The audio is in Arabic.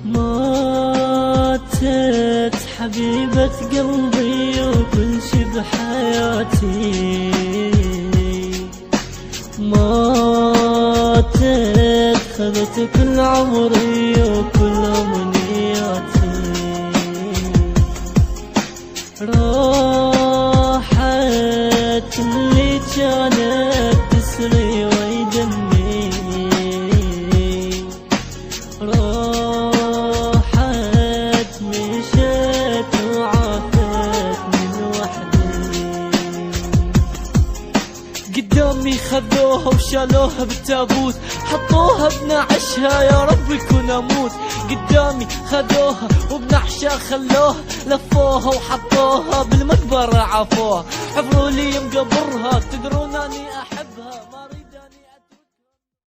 ماتت حبيبة قلبي وكل شي بحياتي، ماتت خذت كل عمري وكل أمنياتي، راحت اللي كانت تسري ويدمي، راحت مشت وعافت من وحدي. قدامي خذوها وشالوها بالتابوت، حطوها بنعشها يا رب يكون اموت. قدامي خذوها وبنعشها خلوها، لفوها وحطوها بالمقبرة عافوها، حفروا لي مقبرها تدرون اني احبها.